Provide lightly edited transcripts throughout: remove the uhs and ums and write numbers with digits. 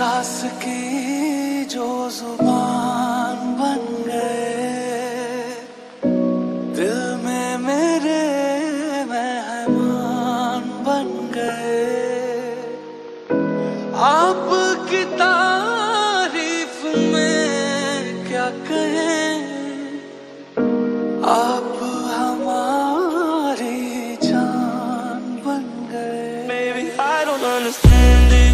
एहसास की जो जुबान बन गए, दिल में मेरे मेहमान बन गए। आपकी तारीफ में क्या कहें, आप हमारी जान बन गए। Baby, I don't understand this.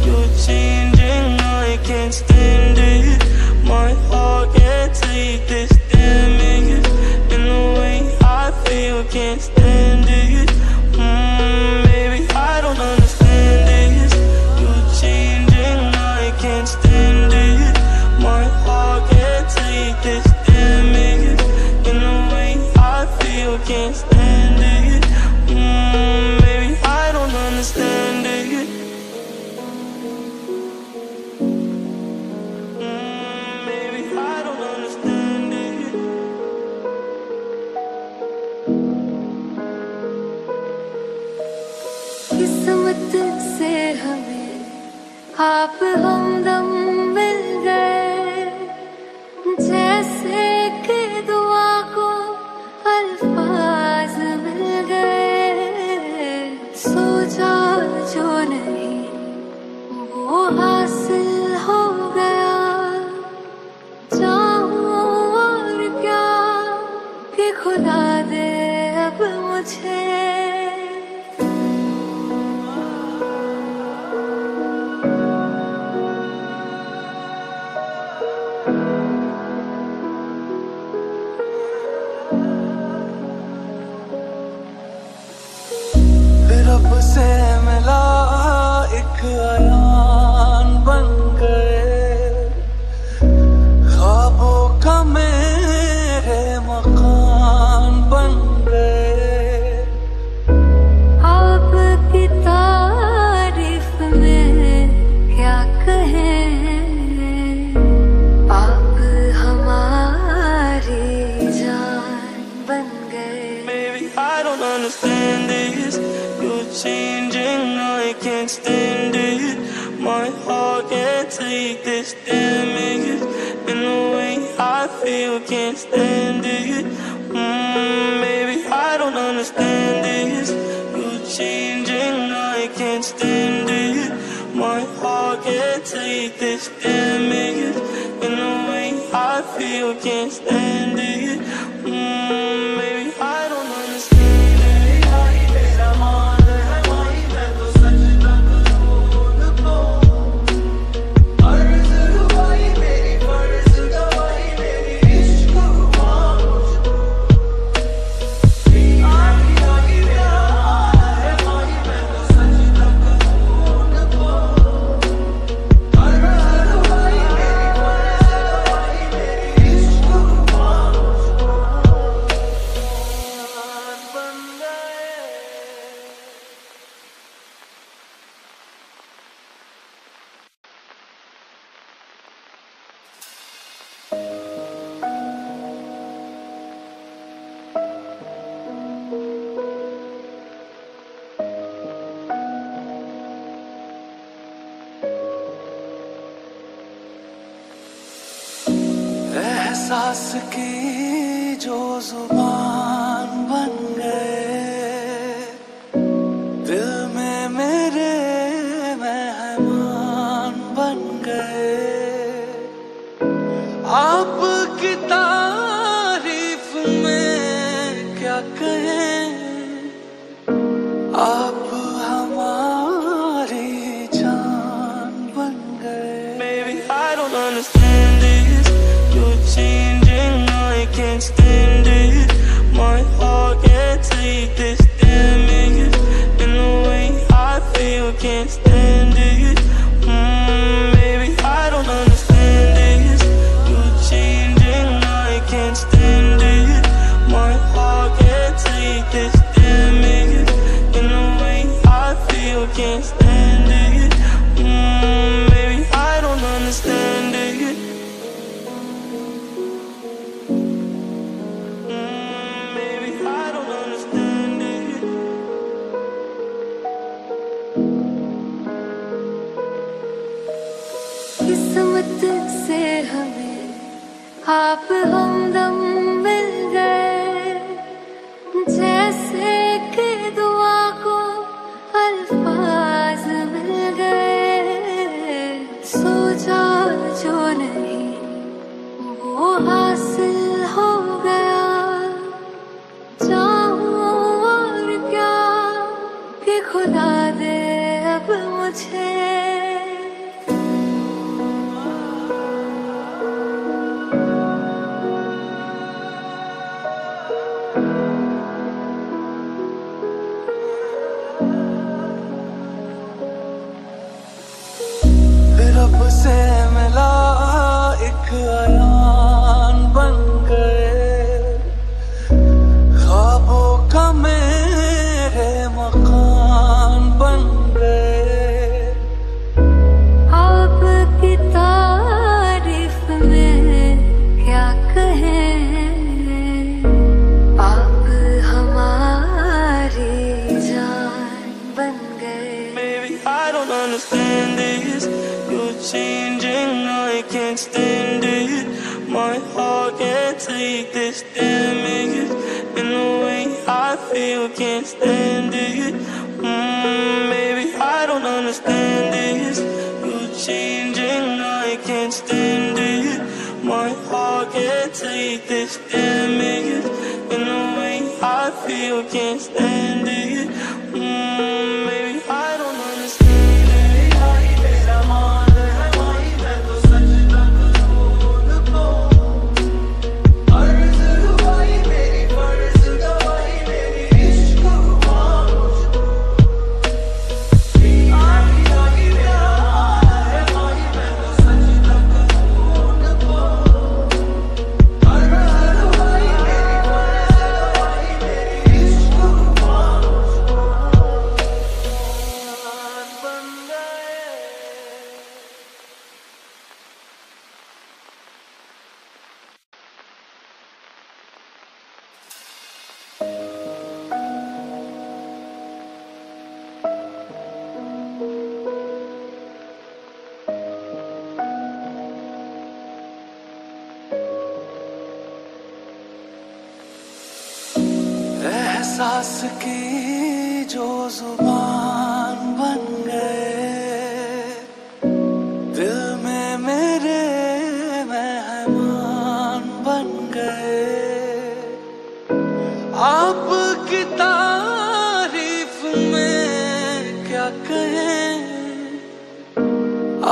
You're changing, I can't stand it. My heart can't take this damage. In the way I feel, can't stand it. Baby, I don't understand this. You're changing, I can't stand it. My heart can't take this damage. In the way I feel, can't stand it. Baby, I don't understand it. Baby, I don't understand it. किस्मत से हमें आप हमदम मिल गए, जैसे कि दुआ को अल्फाज मिल गए। सोचा जो नहीं वो हासिल हो गया, चाहूं और क्या कि खुदा दे अब मुझे। रब से मिला एक अयान बन गए, ख्वाबों का मेरे मकान बन गए। आपकी तारीफ में क्या कहें, आप हमारी जान बन गए। Baby, I don't understand this. You're changing, I can't stand it. My heart can't take this damage. In the way I feel, can't stand it. Baby, I don't understand this. You're changing, I can't stand it. My heart can't take this damage. In the way I feel, can't stand it. Baby, I don't understand it. मेरा मान है माही, मैं तो सच तक को अर्ज हुई मेरी, फर्ज गवाही मेरी, इश्क हुआ मुझको। आगी आगी मेरा मान है माही, मैं तो सच तक को अर्ज हुई मेरी, फर्ज गवाही मेरी, इश्क हुआ मुझको। बन गए। एहसास की जो जुबान बन गए, दिल में मेरे मेहमान बन गए। आपकी तारीफ में क्या कहें, आप हमारी जान बन गए। Baby, I don't understand this. You're changing, I can't stand it. My heart can't take this damage. In the way I feel, can't stand it. Baby, I don't understand this. You're changing, I can't stand it. My heart can't take this damage. In the way I feel, can't stand it. Baby, I don't understand it. Baby, I don't understand it. कि खुदा दे अब मुझे रब से मिला एक अयान बन गए, ख्वाबों का मेरे मकान बन गए। आपकी तारीफ में क्या कहें, आप हमारी जान बन गए। Baby, I don't understand this. You're changing, I can't stand it. My heart can't take this damage. And the way I feel, can't stand it. Baby, I don't understand this. You're changing, I can't stand it. My heart can't take this damage. And the way I feel, can't stand it. Baby, I don't understand it. भाई मेरा मान है भाई, मैं तो सच तक उनको अर्ज भाई मेरी फर्ज गवाही, मेरी इश्क हुआ मुझको। भाई मेरा मान है भाई, मैं तो सच तक उनको अर्ज भाई मेरी फर्ज गवाही, मेरी इश्क हुआ मुझको। बन गए एहसास की जो जुबान बन गए, दिल में मेरे मेहमान बन गए। आपकी तारीफ में क्या कहें,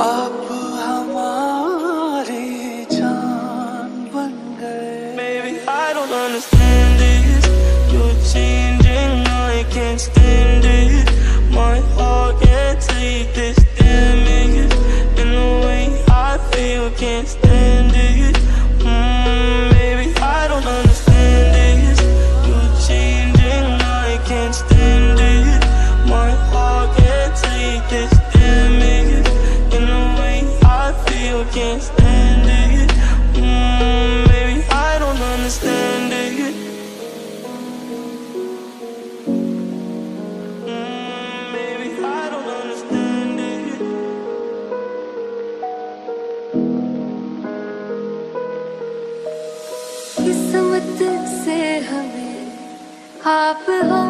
आप हमारी जान बन गए। Baby, I don't understand this. You're changing, I can't stand it. My heart can't take this damage. And the way I feel, can't stand it. Baby, I don't understand this. You're changing, I can't stand it. My heart can't take this damage. And the way I feel, can't stand it. Baby, I don't understand it. Baby, I don't understand it. किस्मत से हमें आप हो